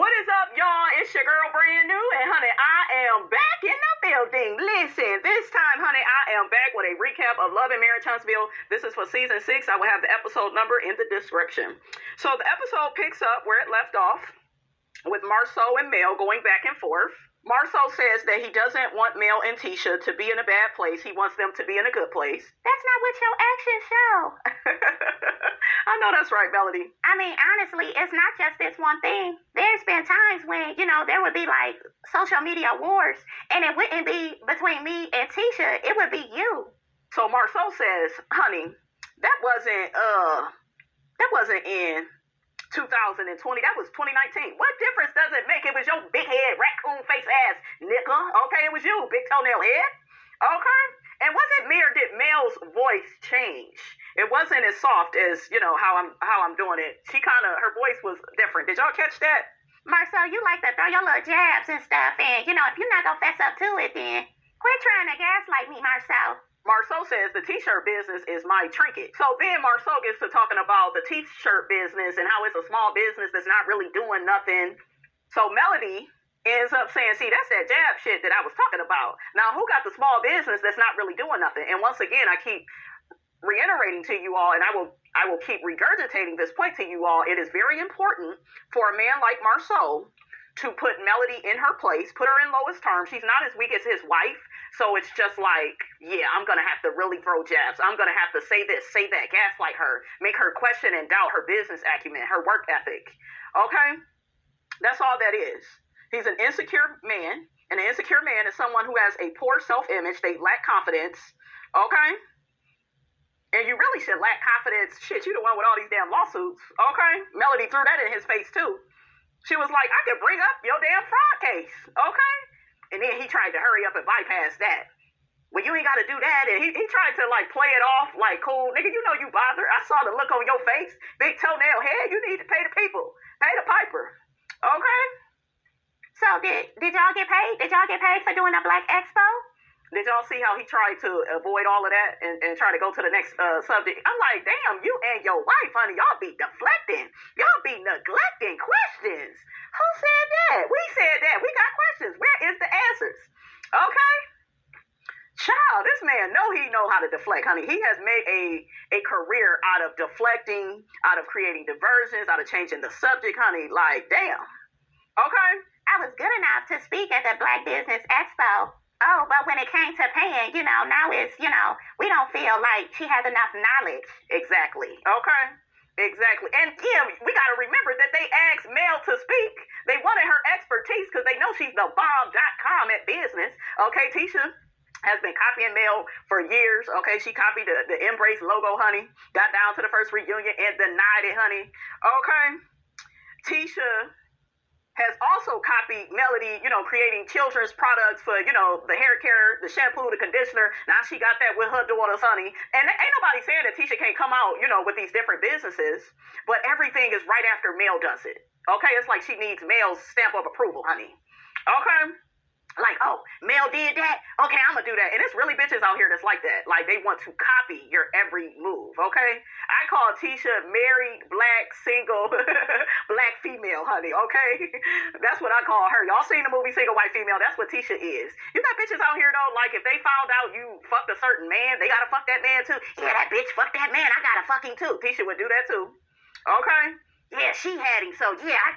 What is up, y'all? It's your girl, Brand New, and honey, I am back in the building. Listen, this time, honey, I am back with a recap of Love and Marriage Huntsville. This is for season 6. I will have the episode number in the description. So the episode picks up where it left off with Marceau and Mel going back and forth. Marceau says that he doesn't want Mel and Tisha to be in a bad place. He wants them to be in a good place. That's not what your actions show. I know that's right, Melody. I mean, honestly, it's not just this one thing. There's been times when, there would be like social media wars, and it wouldn't be between me and Tisha. It would be you. So Marceau says, honey, that wasn't in 2020. That was 2019. What difference does it make? It was your big head, raccoon face ass nigga. Okay, it was you, big toenail head. Okay? And was it me, or did Mel's voice change? It wasn't as soft as, how I'm doing it. Her voice was different. Did y'all catch that? Marceau, you like to throw your little jabs and stuff, and, if you're not gonna fess up to it, then quit trying to gaslight me, Marceau. Marceau says the t-shirt business is my trinket. So then Marceau gets to talking about the t-shirt business and how it's a small business that's not really doing nothing. So Melody ends up saying, see, that's that jab shit that I was talking about. Now, who got the small business that's not really doing nothing? And once again, I keep reiterating to you all, and I will keep regurgitating this point to you all. It is very important for a man like Marceau to put Melody in her place, put her in lowest terms. She's not as weak as his wife. So it's just like, yeah, I'm going to have to really throw jabs. I'm going to have to say this, say that, gaslight her, make her question and doubt her business acumen, her work ethic. Okay? That's all that is. He's an insecure man, and an insecure man is someone who has a poor self-image. They lack confidence. Okay? And you really should lack confidence. Shit, you the one with all these damn lawsuits. Okay? Melody threw that in his face, too. She was like, I could bring up your damn fraud case. Okay? And then he tried to hurry up and bypass that. Well, you ain't got to do that. And he tried to, play it off like, cool. Nigga, you know you bothered. I saw the look on your face. Big toenail head. You need to pay the people. Pay the piper. Okay? So did y'all get paid? Did y'all get paid for doing a Black Expo? Did y'all see how he tried to avoid all of that and try to go to the next subject? I'm like, damn, you and your wife, honey, y'all be deflecting. Y'all be neglecting questions. Who said that? We said that. We got questions. Where is the answers? Okay? Child, this man he know how to deflect, honey. He has made a career out of deflecting, out of creating diversions, out of changing the subject, honey. Like, damn. Okay? I was good enough to speak at the Black Business Expo. Oh, but when it came to paying, now it's, we don't feel like she has enough knowledge. Exactly. Okay? Exactly. And yeah, we got to remember that they asked Mel to speak. They wanted her expertise because they know she's the bomb.com at business. Okay, Tisha has been copying Mel for years. Okay, she copied the Embrace logo, honey. Got down to the first reunion and denied it, honey. Okay? Tisha has also copied Melody, creating children's products for, the hair care, the shampoo, the conditioner. Now she got that with her daughters, honey. And ain't nobody saying that Tisha can't come out, with these different businesses, but everything is right after Mel does it. Okay? It's like she needs Mel's stamp of approval, honey. Okay? Like, oh, Mel did that? Okay, I'm gonna do that. And it's really bitches out here that's like that. Like, they want to copy your every move, okay? I call Tisha married, black, single, black female, honey, okay? That's what I call her. Y'all seen the movie Single White Female? That's what Tisha is. You got bitches out here, though, like, if they found out you fucked a certain man, they gotta fuck that man, too. Yeah, that bitch fucked that man. I gotta fuck him, too. Tisha would do that, too. Okay? Yeah, she had him, so, yeah, I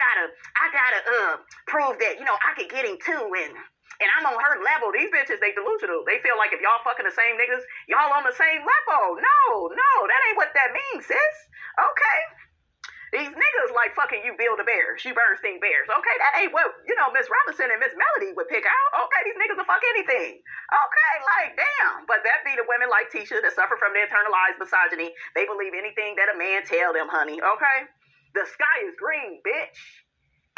gotta prove that, I could get him, too, and I'm on her level. These bitches, they delusional. They feel like if y'all fucking the same niggas, y'all on the same level. No, that ain't what that means, sis. Okay? These niggas like fucking you Bill the Bear. She Bernstein Bears. Okay? That ain't what, Miss Robinson and Miss Melody would pick out. Okay? These niggas will fuck anything. Okay? Like, damn. But that be the women like Tisha that suffer from the internalized misogyny. They believe anything that a man tell them, honey. Okay? The sky is green, bitch.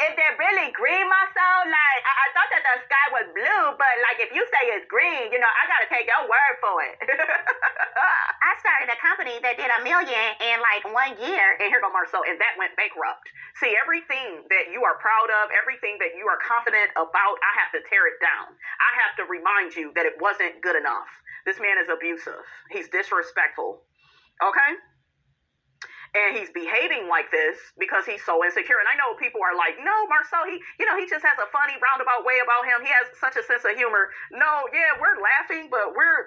Is it really green, Marceau? Like, I thought that the sky was blue, but, like, if you say it's green, I got to take your word for it. I started a company that did $1 million in, 1 year. And here go Marceau, and that went bankrupt. See, everything that you are proud of, everything that you are confident about, I have to tear it down. I have to remind you that it wasn't good enough. This man is abusive. He's disrespectful. Okay? and he's behaving like this because he's so insecure. And I know people are like, no, Marcel, he just has a funny roundabout way about him. He has such a sense of humor. No, yeah, we're laughing, but we're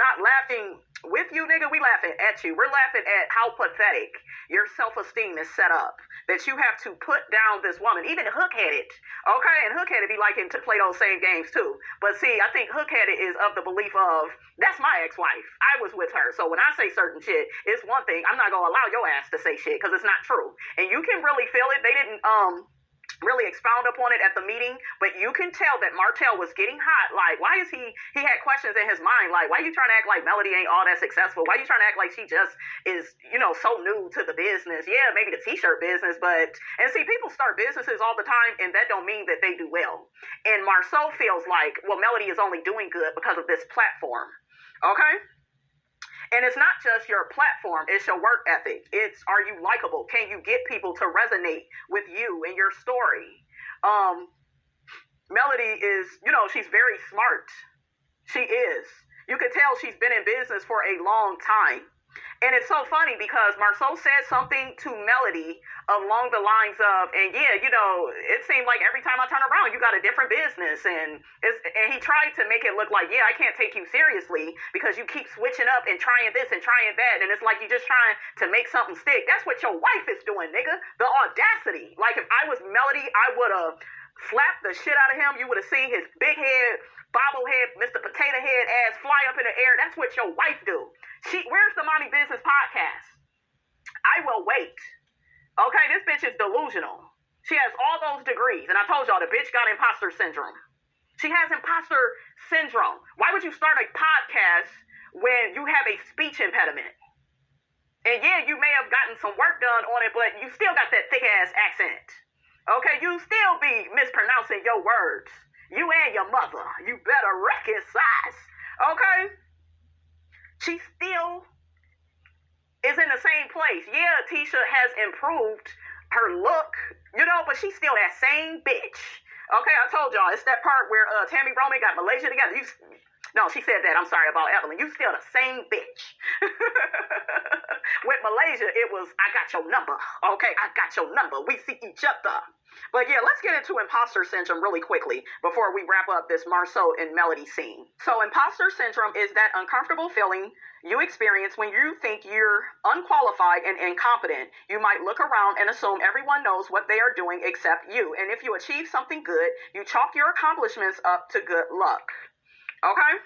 not laughing with you, nigga. We laughing at you. We're laughing at how pathetic your self-esteem is set up, that you have to put down this woman, even hook-headed. Okay, and hook-headed be liking to play those same games too. But see, I think hook-headed is of the belief of, that's my ex-wife. I was with her. So when I say certain shit, it's one thing. I'm not going to allow your ass to say shit because it's not true. And you can really feel it. They didn't really expound upon it at the meeting, but you can tell that Martel was getting hot. Like, why is he had questions in his mind. Like, why you trying to act like Melody ain't all that successful? Why you trying to act like she just is, so new to the business? Yeah, maybe the t-shirt business, and see, people start businesses all the time, and that don't mean that they do well. And Marceau feels like, well, Melody is only doing good because of this platform. Okay? And it's not just your platform, it's your work ethic. It's, are you likable? Can you get people to resonate with you and your story? Melody is, she's very smart. She is. You could tell she's been in business for a long time. And it's so funny because Marceau said something to Melody along the lines of, and yeah, it seemed like every time I turn around, you got a different business. And he tried to make it look like, yeah, I can't take you seriously because you keep switching up and trying this and trying that. And it's like you're just trying to make something stick. That's what your wife is doing, nigga. The audacity. Like, if I was Melody, I would have slapped the shit out of him. You would have seen his big head, bobblehead, Mr. Potato Head ass fly up in the air. That's what your wife do. Where's the Mommy Business Podcast? I will wait. Okay, this bitch is delusional. She has all those degrees. And I told y'all, the bitch got imposter syndrome. She has imposter syndrome. Why would you start a podcast when you have a speech impediment? And yeah, you may have gotten some work done on it, but you still got that thick ass accent. Okay, you still be mispronouncing your words. You and your mother. You better recognize. Okay? She still is in the same place. Yeah, Tisha has improved her look, but she's still that same bitch. Okay, I told y'all, it's that part where Tammy Roman got Malaysia together. No, she said that. I'm sorry about Evelyn. You still the same bitch. With Malaysia, it was, I got your number. Okay, I got your number. We see each other. But yeah, let's get into imposter syndrome really quickly before we wrap up this Marceau and Melody scene. So imposter syndrome is that uncomfortable feeling you experience when you think you're unqualified and incompetent. You might look around and assume everyone knows what they are doing except you. And if you achieve something good, you chalk your accomplishments up to good luck. Okay?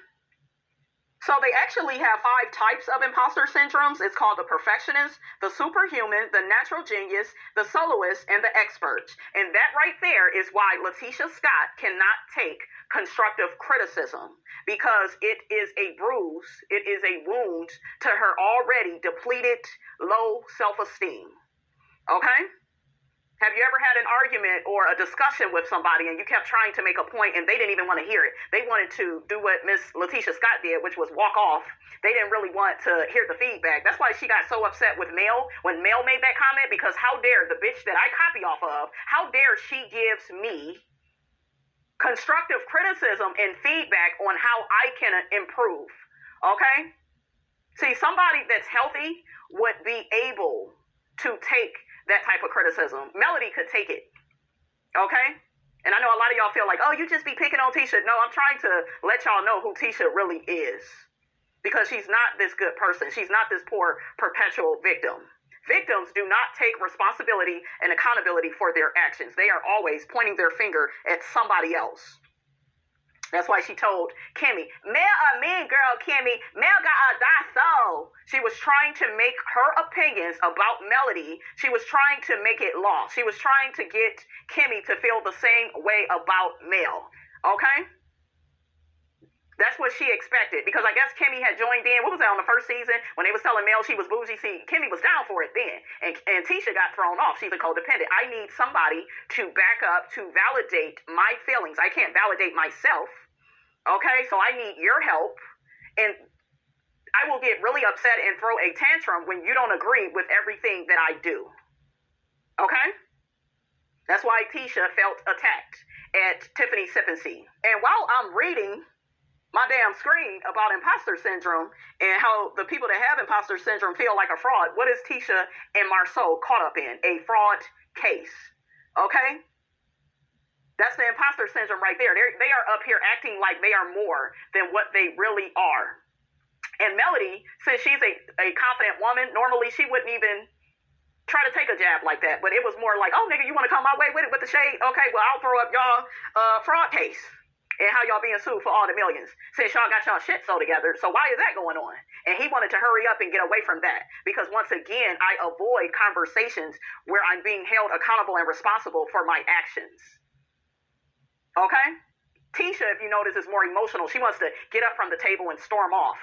So they actually have 5 types of imposter syndromes. It's called the perfectionist, the superhuman, the natural genius, the soloist, and the expert. And that right there is why latishascott cannot take constructive criticism, because it is a bruise, it is a wound to her already depleted, low self-esteem. Okay? Have you ever had an argument or a discussion with somebody and you kept trying to make a point and they didn't even want to hear it? They wanted to do what Miss latishascott did, which was walk off. They didn't really want to hear the feedback. That's why she got so upset with Mel when Mel made that comment, because how dare the bitch that I copy off of, how dare she gives me constructive criticism and feedback on how I can improve. Okay? See, somebody that's healthy would be able to take that type of criticism. Melody could take it. Okay? And I know a lot of y'all feel like, oh, you just be picking on Tisha. No, I'm trying to let y'all know who Tisha really is. Because she's not this good person. She's not this poor perpetual victim. Victims do not take responsibility and accountability for their actions. They are always pointing their finger at somebody else. That's why she told Kimmy, Mel a mean girl, Kimmy. Mel got a die soul. She was trying to make her opinions about Melody, she was trying to make it law. She was trying to get Kimmy to feel the same way about Mel. Okay? That's what she expected, because I guess Kimmy had joined in. What was that, on the first season when they was telling Mel she was bougie? See, Kimmy was down for it then, and Tisha got thrown off. She's a codependent. I need somebody to back up, to validate my feelings. I can't validate myself. Okay, so I need your help, and I will get really upset and throw a tantrum when you don't agree with everything that I do. Okay? That's why Tisha felt attacked at Tiffany's Sip and See. And while I'm reading my damn screen about imposter syndrome and how the people that have imposter syndrome feel like a fraud. What is Tisha and Marceau caught up in? A fraud case. Okay? That's the imposter syndrome right there. They are up here acting like they are more than what they really are. And Melody, since she's a confident woman, normally she wouldn't even try to take a jab like that. But it was more like, oh, nigga, you want to come my way with it with the shade? Okay, well, I'll throw up y'all fraud case. And how y'all being sued for all the millions since y'all got y'all shit so together. So why is that going on? And he wanted to hurry up and get away from that because once again, I avoid conversations where I'm being held accountable and responsible for my actions. Okay? Tisha, if you notice, is more emotional. She wants to get up from the table and storm off.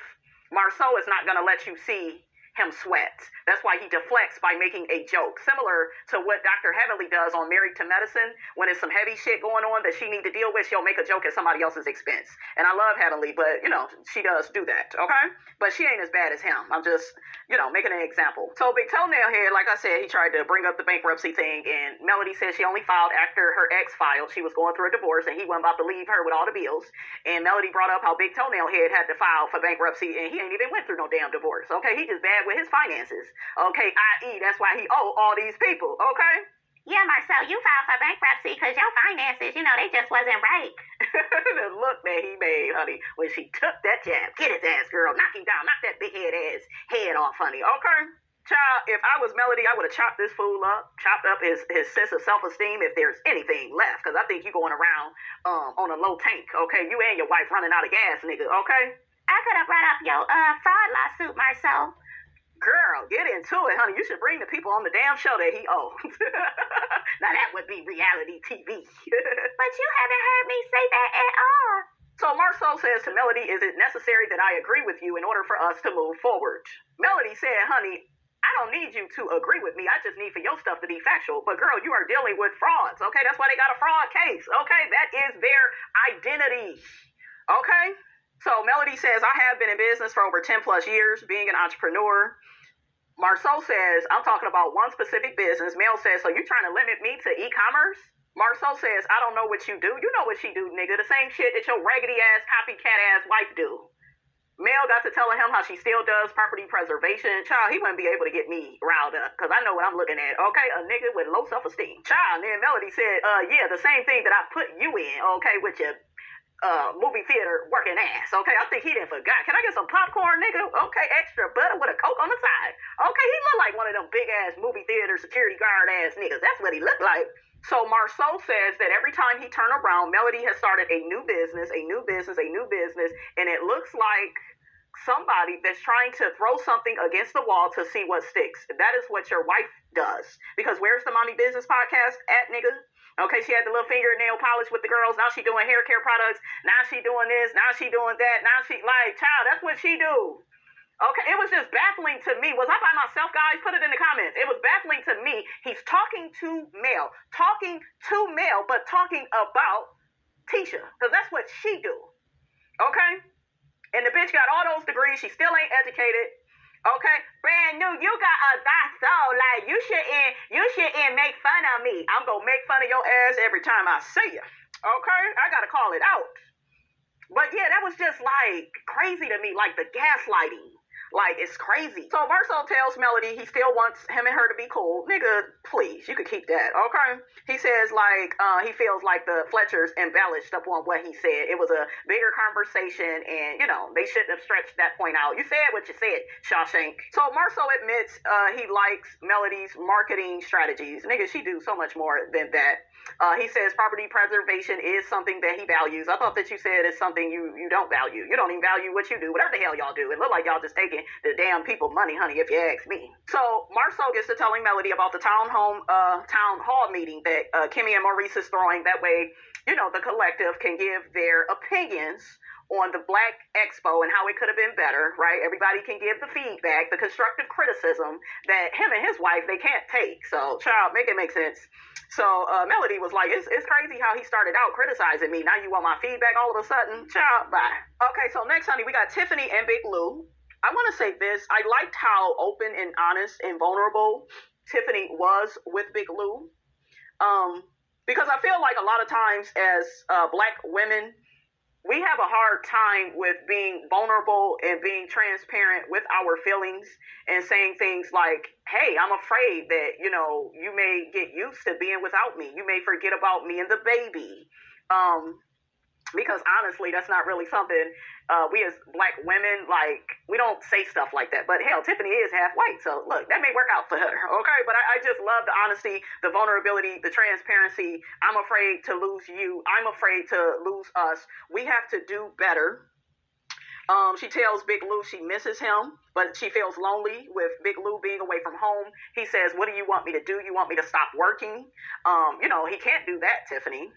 Marceau is not going to let you see him sweat. That's why he deflects by making a joke, similar to what Dr. Heavenly does on Married to Medicine. When there's some heavy shit going on that she need to deal with, she'll make a joke at somebody else's expense. And I love Heavenly, but, you know, she does do that, okay? But she ain't as bad as him. I'm just, you know, making an example. So Big Toenail Head, like I said, he tried to bring up the bankruptcy thing, and Melody said she only filed after her ex filed. She was going through a divorce, and he wasn't about to leave her with all the bills. And Melody brought up how Big Toenail Head had to file for bankruptcy, and he ain't even went through no damn divorce, okay? He just bad with his finances. Okay, i.e. that's why he owe all these people, okay? Yeah, Marcel, you filed for bankruptcy because your finances, you know, they just wasn't right. The look that he made, honey, when she took that jab. Get his ass, girl. Knock him down. Knock that big head off, honey. Okay? Child, if I was Melody, I would have chopped this fool up. Chopped up his sense of self-esteem if there's anything left. Because I think you going around on a low tank, okay? You and your wife running out of gas, nigga, okay? I could have brought up your fraud lawsuit, Marcel. Girl, get into it, honey. You should bring the people on the damn show that he owes. Now that would be reality TV. But you haven't heard me say that at all. So Marceau says to Melody, is it necessary that I agree with you in order for us to move forward? Melody said, honey, I don't need you to agree with me. I just need for your stuff to be factual. But girl, you are dealing with frauds, okay? That's why they got a fraud case, okay? That is their identity, okay? So Melody says, I have been in business for over 10 plus years, being an entrepreneur. Marceau says, I'm talking about one specific business. Mel says, so you trying to limit me to e-commerce? Marceau says, I don't know what you do. You know what she do, nigga. The same shit that your raggedy ass, copycat ass wife do. Mel got to telling him how she still does property preservation. Child, he wouldn't be able to get me riled up because I know what I'm looking at. Okay, a nigga with low self-esteem. Child, and then Melody said, yeah, the same thing that I put you in, okay, with your movie theater working ass, okay? I think he didn't forgot. Can I get some popcorn, nigga? Okay, extra butter with a Coke on the side. Okay, he looked like one of them big-ass movie theater security guard-ass niggas. That's what he looked like. So Marceau says that every time he turned around, Melody has started a new business, and it looks like somebody that's trying to throw something against the wall to see what sticks. That is what your wife does. Because where's the Mommy Business Podcast at, nigga? Okay, she had the little fingernail polish with the girls. Now she doing hair care products. Now she doing this. Now she doing that. Now she, like, child, that's what she do. Okay, it was just baffling to me. Was I by myself, guys? Put it in the comments. It was baffling to me. He's talking to Mel, but talking about Tisha. Because that's what she do. Okay? And the bitch got all those degrees. She still ain't educated. Okay, brand new. You got a so like you shouldn't make fun of me. I'm gonna make fun of your ass every time I see you. Okay, I gotta call it out. But yeah, that was just like crazy to me, like the gaslighting. Like, it's crazy. So Marcel tells Melody he still wants him and her to be cool. Nigga, please, you could keep that, okay? He says, like, he feels like the Fletchers embellished upon what he said. It was a bigger conversation, and, you know, they shouldn't have stretched that point out. You said what you said, Shawshank. So Marcel admits he likes Melody's marketing strategies. Nigga, she do so much more than that. He says property preservation is something that he values. I thought that you said it's something you don't value. You don't even value what you do. Whatever the hell y'all do. It look like y'all just taking the damn people money, honey, if you ask me. So Marceau gets to telling Melody about the town hall meeting that Kimmy and Maurice is throwing. That way, you know, the collective can give their opinions on the Black Expo and how it could have been better, right? Everybody can give the feedback, the constructive criticism that him and his wife, they can't take. So, child, make it make sense. So Melody was like, it's crazy how he started out criticizing me. Now you want my feedback all of a sudden? Child, bye. Okay, so next, honey, we got Tiffany and Big Lou. I want to say this. I liked how open and honest and vulnerable Tiffany was with Big Lou. Because I feel like a lot of times as Black women, we have a hard time with being vulnerable and being transparent with our feelings and saying things like, hey, I'm afraid that, you may get used to being without me. You may forget about me and the baby. Because honestly, that's not really something we as black women, like, we don't say stuff like that. But hell, Tiffany is half white, so look, that may work out for her, okay? But I just love the honesty, the vulnerability, the transparency. I'm afraid to lose you. I'm afraid to lose us. We have to do better. She tells Big Lou she misses him, but she feels lonely with Big Lou being away from home. He says, what do you want me to do? You want me to stop working? He can't do that, Tiffany.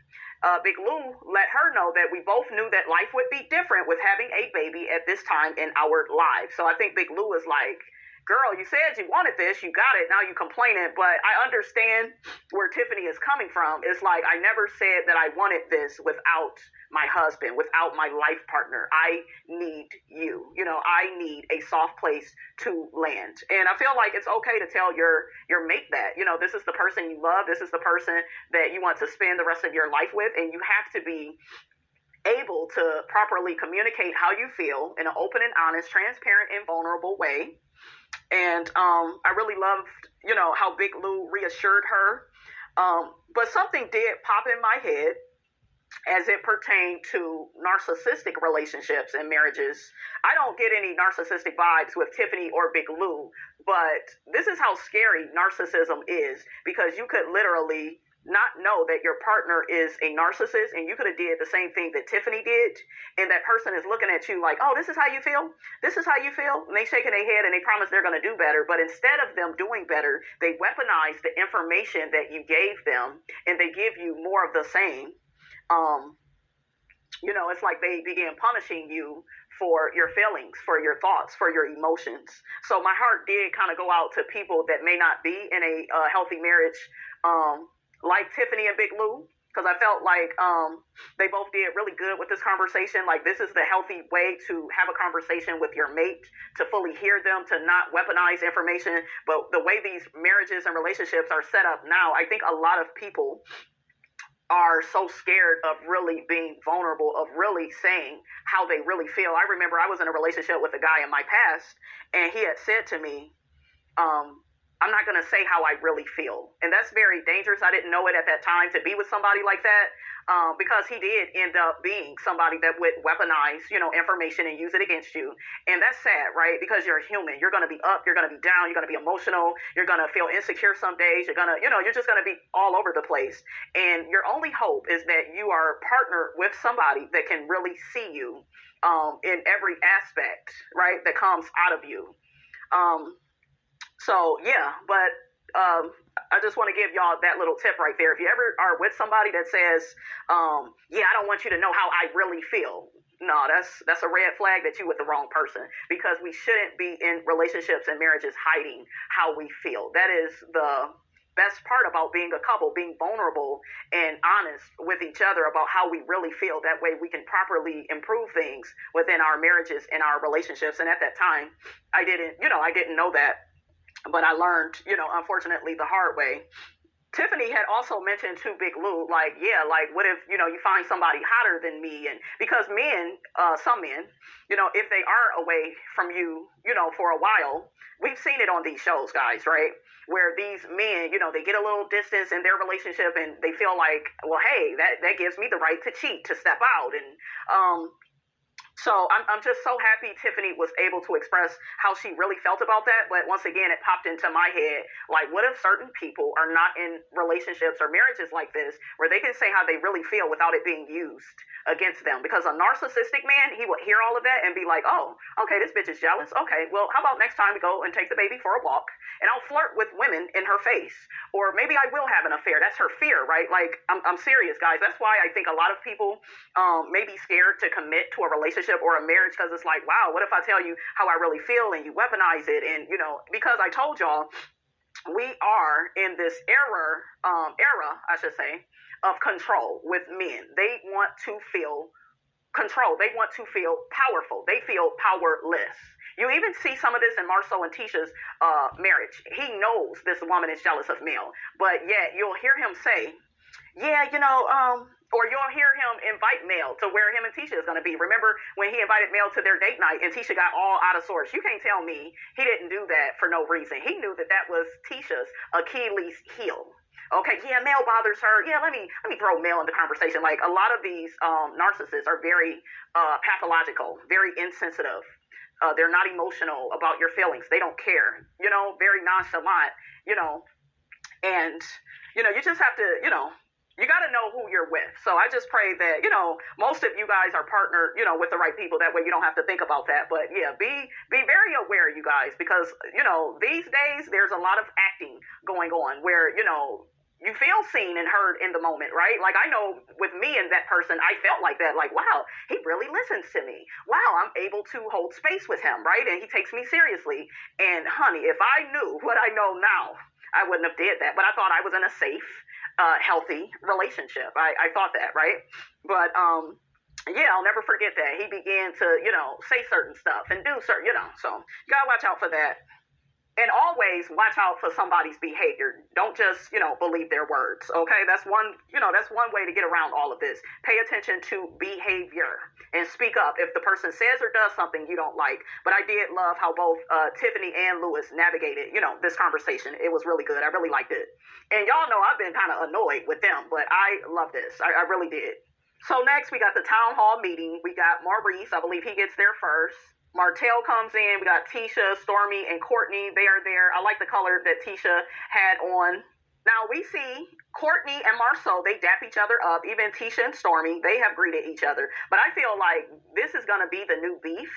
Big Lou let her know that we both knew that life would be different with having a baby at this time in our lives. So I think Big Lou is like, girl, you said you wanted this, you got it, now you complaining. But I understand where Tiffany is coming from. It's like, I never said that I wanted this without my husband, without my life partner. I need you. I need a soft place to land. And I feel like it's okay to tell your mate that, this is the person you love. This is the person that you want to spend the rest of your life with. And you have to be able to properly communicate how you feel in an open and honest, transparent, and vulnerable way. And I really loved, how Big Lou reassured her. But something did pop in my head as it pertained to narcissistic relationships and marriages. I don't get any narcissistic vibes with Tiffany or Big Lou, but this is how scary narcissism is, because you could literally not know that your partner is a narcissist, and you could have did the same thing that Tiffany did, and that person is looking at you like, oh, this is how you feel? This is how you feel? And they shaking their head and they promise they're going to do better, but instead of them doing better, they weaponize the information that you gave them, and they give you more of the same. It's like they began punishing you for your feelings, for your thoughts, for your emotions. So my heart did kind of go out to people that may not be in a healthy marriage, like Tiffany and Big Lou, because I felt like they both did really good with this conversation. Like, this is the healthy way to have a conversation with your mate, to fully hear them, to not weaponize information. But the way these marriages and relationships are set up now, I think a lot of people are so scared of really being vulnerable, of really saying how they really feel. I remember I was in a relationship with a guy in my past, and he had said to me, I'm not going to say how I really feel. And that's very dangerous. I didn't know it at that time to be with somebody like that, because he did end up being somebody that would weaponize, information and use it against you. And that's sad, right? Because you're human. You're going to be up. You're going to be down. You're going to be emotional. You're going to feel insecure some days. You're going to, you're just going to be all over the place. And your only hope is that you are partnered with somebody that can really see you in every aspect, right, that comes out of you. But I just want to give y'all that little tip right there. If you ever are with somebody that says, I don't want you to know how I really feel. No, that's a red flag that you with the wrong person, because we shouldn't be in relationships and marriages hiding how we feel. That is the best part about being a couple, being vulnerable and honest with each other about how we really feel. That way we can properly improve things within our marriages and our relationships. And at that time, I didn't know that. But I learned, unfortunately, the hard way. Tiffany had also mentioned to Big Lou, what if, you find somebody hotter than me? And because men, some men, if they are away from you, for a while, we've seen it on these shows, guys, right? Where these men, they get a little distance in their relationship and they feel like, well, hey, that gives me the right to cheat, to step out. And, So I'm just so happy Tiffany was able to express how she really felt about that. But once again, it popped into my head, like, what if certain people are not in relationships or marriages like this, where they can say how they really feel without it being used against them? Because a narcissistic man, he would hear all of that and be like, oh, okay, this bitch is jealous. Okay, well, how about next time we go and take the baby for a walk, and I'll flirt with women in her face, or maybe I will have an affair. That's her fear, right? Like, I'm serious, guys. That's why I think a lot of people may be scared to commit to a relationship or a marriage, because it's like, wow, what if I tell you how I really feel and you weaponize it? And because I told y'all, we are in this era, I should say, of control with men. They want to feel control. They want to feel powerful. They feel powerless. You even see some of this in Marceau and Tisha'S marriage. He knows this woman is jealous of Mel, but yet you'll hear him say, yeah, Or you'll hear him invite Mel to where him and Tisha is going to be. Remember when he invited Mel to their date night and Tisha got all out of sorts? You can't tell me he didn't do that for no reason. He knew that that was Tisha's Achilles heel. Okay, yeah, Mel bothers her. Yeah, let me throw Mel in the conversation. Like, a lot of these narcissists are very pathological, very insensitive. They're not emotional about your feelings. They don't care, you know, very nonchalant, you know, and, you know, you just have to, you know, you got to know who you're with. So I just pray that, you know, most of you guys are partnered, you know, with the right people. That way you don't have to think about that. But yeah, be very aware, you guys, because, you know, these days there's a lot of acting going on where, you know, you feel seen and heard in the moment, right? Like, I know with me and that person, I felt like that, like, wow, he really listens to me. Wow, I'm able to hold space with him, right? And he takes me seriously. And honey, if I knew what I know now, I wouldn't have did that. But I thought I was in a safe, healthy relationship. I thought that, right? But yeah, I'll never forget that. He began to, you know, say certain stuff and do certain, you know, so you gotta watch out for that. And always watch out for somebody's behavior. Don't just, you know, believe their words. Okay, that's one, you know, that's one way to get around all of this. Pay attention to behavior and speak up if the person says or does something you don't like. But I did love how both Tiffany and Louis navigated, you know, this conversation. It was really good. I really liked it. And y'all know I've been kind of annoyed with them, but I love this. I really did. So next we got the town hall meeting. We got Maurice. I believe he gets there first. Martel comes in. We got Tisha, Stormi, and Courtney. They are there. I like the color that Tisha had on. Now we see Courtney and Marceau, they dap each other up. Even Tisha and Stormi, they have greeted each other. But I feel like this is going to be the new beef.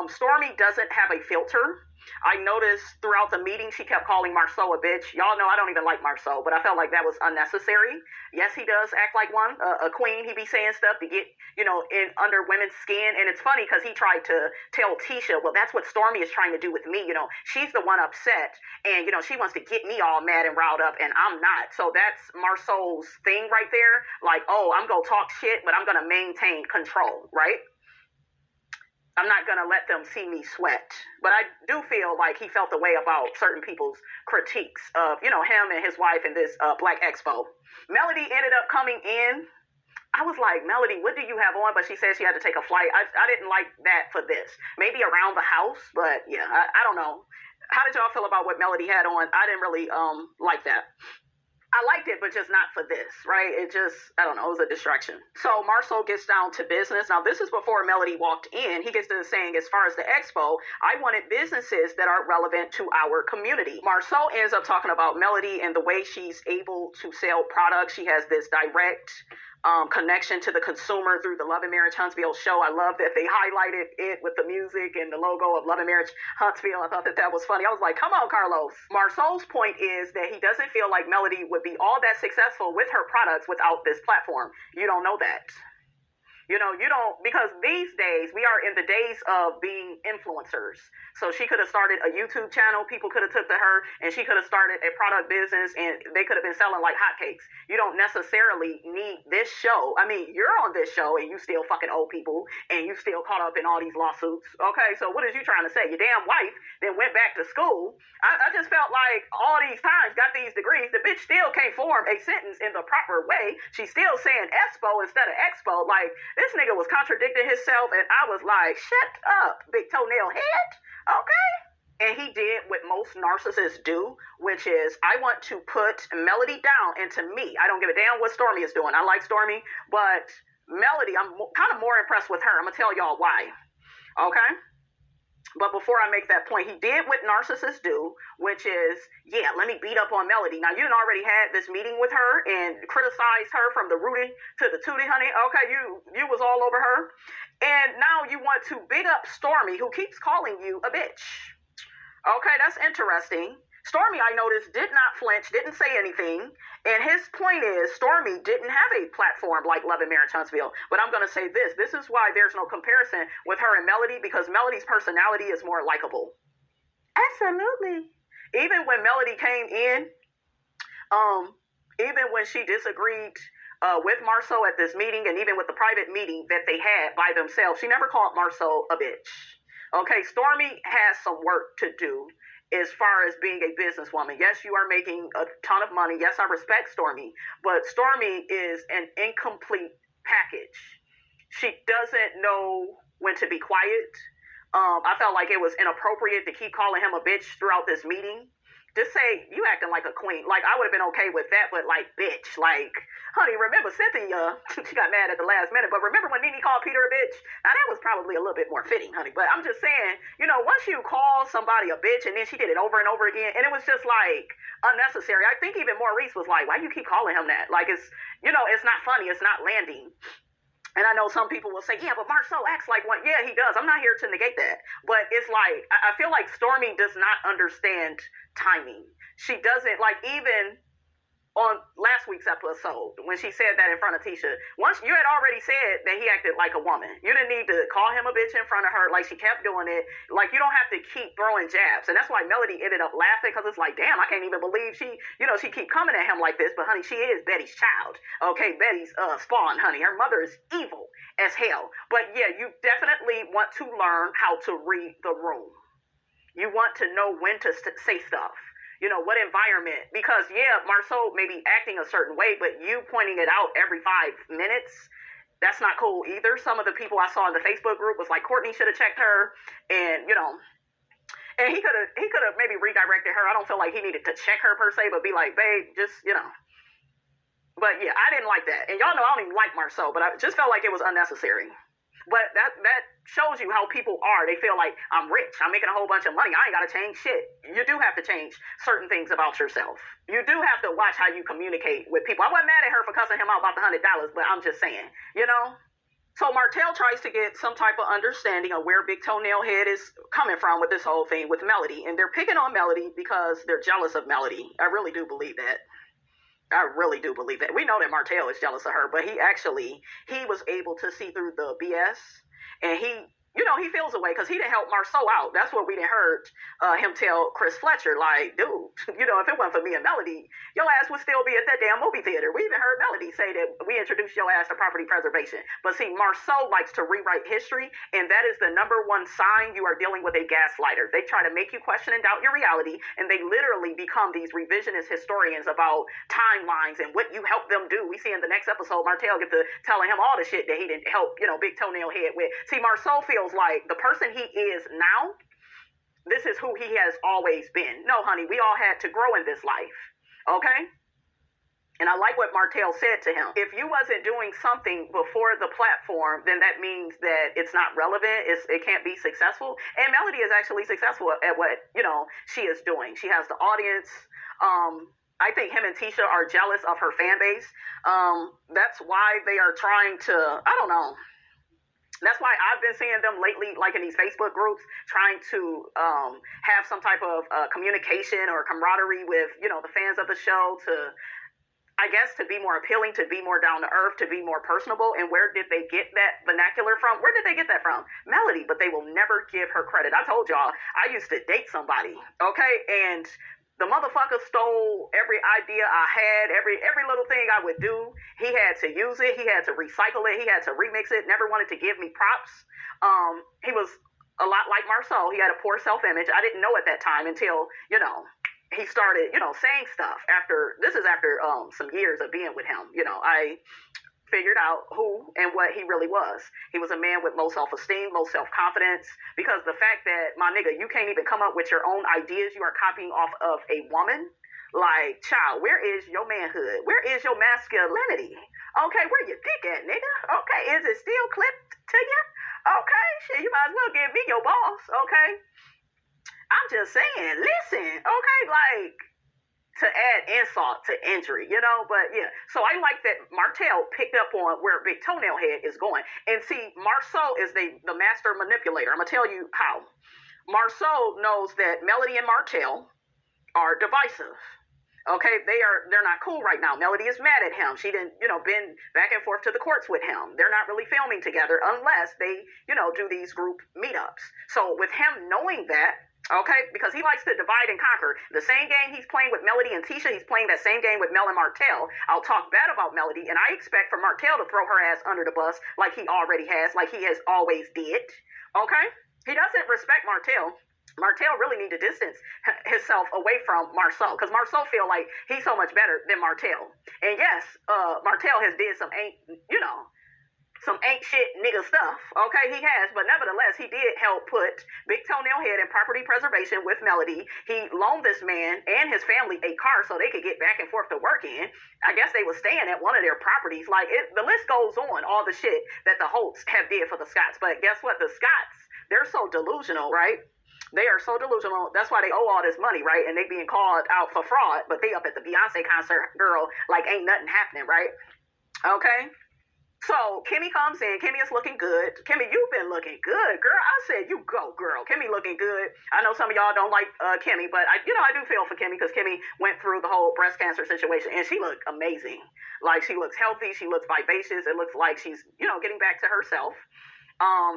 Stormi doesn't have a filter. I noticed throughout the meeting, she kept calling Marceau a bitch. Y'all know I don't even like Marceau, but I felt like that was unnecessary. Yes, he does act like one, a queen. He be saying stuff to get, you know, in under women's skin. And it's funny because he tried to tell Tisha, well, that's what Stormi is trying to do with me. You know, she's the one upset and, you know, she wants to get me all mad and riled up and I'm not. So that's Marceau's thing right there. Like, oh, I'm going to talk shit, but I'm going to maintain control, right? I'm not going to let them see me sweat. But I do feel like he felt the way about certain people's critiques of, you know, him and his wife in this Black Expo. Melody ended up coming in. I was like, Melody, what do you have on? But she said she had to take a flight. I didn't like that for this. Maybe around the house, but yeah, I don't know. How did y'all feel about what Melody had on? I didn't really like that. I liked it, but just not for this, right? It just, I don't know, it was a distraction. So Marceau gets down to business. Now, this is before Melody walked in. He gets to saying, as far as the expo, I wanted businesses that are relevant to our community. Marceau ends up talking about Melody and the way she's able to sell products. She has this direct connection to the consumer through the Love and Marriage Huntsville show. I love that they highlighted it with the music and the logo of Love and Marriage Huntsville. I thought that was funny. I was like, come on, Carlos. Marceau's point is that he doesn't feel like Melody would be all that successful with her products without this platform. You don't know that. You know, you don't, because these days we are in the days of being influencers. So she could have started a YouTube channel. People could have took to her and she could have started a product business and they could have been selling like hotcakes. You don't necessarily need this show. I mean, you're on this show and you still fucking owe people and you still caught up in all these lawsuits. Okay, so what is you trying to say? Your damn wife then went back to school. I just felt like all these times got these degrees. The bitch still can't form a sentence in the proper way. She's still saying Expo instead of Expo. Like, this nigga was contradicting himself, and I was like, shut up, big toenail head, okay? And he did what most narcissists do, which is, I want to put Melody down, and to me, I don't give a damn what Stormi is doing. I like Stormi, but Melody, I'm kind of more impressed with her. I'm going to tell y'all why, okay? But before I make that point, he did what narcissists do, which is, yeah, let me beat up on Melody. Now, you done already had this meeting with her and criticized her from the rooty to the tootie, honey. Okay, you was all over her. And now you want to big up Stormi, who keeps calling you a bitch. Okay, that's interesting. Stormi, I noticed, did not flinch, didn't say anything. And his point is, Stormi didn't have a platform like Love and Marriage Huntsville. But I'm going to say this. This is why there's no comparison with her and Melody, because Melody's personality is more likable. Absolutely. Even when Melody came in, even when she disagreed with Marceau at this meeting, and even with the private meeting that they had by themselves, she never called Marceau a bitch. Okay, Stormi has some work to do. as far as being a businesswoman. Yes, you are making a ton of money. Yes, I respect Stormi, but Stormi is an incomplete package. She doesn't know when to be quiet. I felt like it was inappropriate to keep calling him a bitch throughout this meeting. Just say, you acting like a queen. Like, I would have been okay with that, but like, bitch. Like, honey, remember Cynthia, she got mad at the last minute, but remember when Nene called Peter a bitch? Now, that was probably a little bit more fitting, honey. But I'm just saying, you know, once you call somebody a bitch and then she did it over and over again, and it was just like unnecessary. I think even Maurice was like, why do you keep calling him that? Like, it's, you know, it's not funny. It's not landing. And I know some people will say, yeah, but Marceau acts like one. Yeah, he does. I'm not here to negate that. But it's like, I feel like Stormi does not understand timing. She doesn't, like, even on last week's episode, when she said that in front of Tisha, once you had already said that he acted like a woman. You didn't need to call him a bitch in front of her. Like, she kept doing it. Like, you don't have to keep throwing jabs. And that's why Melody ended up laughing, because it's like, damn, I can't even believe she, you know, she keep coming at him like this. But, honey, she is Betty's child. Okay, Betty's spawn, honey. Her mother is evil as hell. But, yeah, you definitely want to learn how to read the room. You want to know when to say stuff. You know, what environment, because yeah, Marceau may be acting a certain way, but you pointing it out every 5 minutes, that's not cool either. Some of the people I saw in the Facebook group was like, Courtney should have checked her, and you know, and he could have maybe redirected her. I don't feel like he needed to check her per se, but be like, babe, just, you know. But yeah, I didn't like that. And y'all know I don't even like Marceau, but I just felt like it was unnecessary. But that shows you how people are. They feel like, I'm rich, I'm making a whole bunch of money, I ain't got to change shit. You do have to change certain things about yourself. You do have to watch how you communicate with people. I wasn't mad at her for cussing him out about the $100, but I'm just saying, you know? So Martel tries to get some type of understanding of where Big Toenail Head is coming from with this whole thing with Melody. And they're picking on Melody because they're jealous of Melody. I really do believe that. I really do believe that. We know that Martel is jealous of her, but he was able to see through the BS, and he, you know, he feels away because he didn't help Marceau out. That's what we didn't heard him tell Chris Fletcher, like, dude, you know, if it wasn't for me and Melody, your ass would still be at that damn movie theater. We even heard Melody say that we introduced your ass to property preservation. But see, Marceau likes to rewrite history, and that is the number one sign you are dealing with a gaslighter. They try to make you question and doubt your reality, and they literally become these revisionist historians about timelines and what you helped them do. We see in the next episode, Martel gets to telling him all the shit that he didn't help, you know, Big Toenail Head with. See, Marceau feels like the person he is now, this is who he has always been. No, honey, we all had to grow in this life, okay? And I like what Martel said to him. If you wasn't doing something before the platform, then that means that it's not relevant. It can't be successful. And Melody is actually successful at what, you know, she is doing. She has the audience. I think him and Tisha are jealous of her fan base. That's why they are trying to, I don't know. That's why I've been seeing them lately, like in these Facebook groups, trying to have some type of communication or camaraderie with, you know, the fans of the show to, I guess, to be more appealing, to be more down to earth, to be more personable. And where did they get that vernacular from? Where did they get that from? Melody, but they will never give her credit. I told y'all, I used to date somebody, okay? And the motherfucker stole every idea I had, every little thing I would do. He had to use it. He had to recycle it. He had to remix it. Never wanted to give me props. He was a lot like Marceau. He had a poor self-image. I didn't know at that time until, you know, he started, you know, saying stuff after some years of being with him. You know, I figured out who and what he really was. He was a man with low self-esteem, low self-confidence, because the fact that, my nigga, you can't even come up with your own ideas. You are copying off of a woman. Like, child, where is your manhood? Where is your masculinity? Okay, where your dick at, nigga? Okay, is it still clipped to you? Okay, shit, you might as well give me your boss, okay? I'm just saying, listen, okay, like, to add insult to injury, you know, but yeah. So I like that Martel picked up on where Big Toenail Head is going. And see, Marceau is the master manipulator. I'm going to tell you how. Marceau knows that Melody and Martel are divisive. Okay, they're not cool right now. Melody is mad at him. She didn't, you know, been back and forth to the courts with him. They're not really filming together unless they, you know, do these group meetups. So with him knowing that, okay, because he likes to divide and conquer. The same game he's playing with Melody and Tisha, he's playing that same game with Mel and Martel. I'll talk bad about Melody, and I expect for Martel to throw her ass under the bus like he already has, like he has always did. Okay? He doesn't respect Martel. Martel really need to distance himself away from Marsau, because Marsau feel like he's so much better than Martel. And yes, Martel has did some some ain't shit nigga stuff. Okay, he has, but nevertheless, he did help put Big Toenail Head in property preservation with Melody. He loaned this man and his family a car so they could get back and forth to work in. I guess they were staying at one of their properties. Like, the list goes on, all the shit that the Holts have did for the Scotts. But guess what? The Scotts, they're so delusional, right? They are so delusional. That's why they owe all this money, right? And they being called out for fraud, but they up at the Beyonce concert, girl, like ain't nothing happening, right? Okay. So Kimmy comes in. Kimmy is looking good. Kimmy, you've been looking good, girl. I said you go, girl. Kimmy looking good. I know some of y'all don't like Kimmy, but I do feel for Kimmy, because Kimmy went through the whole breast cancer situation, and she looked amazing. Like, she looks healthy. She looks vivacious. It looks like she's, getting back to herself.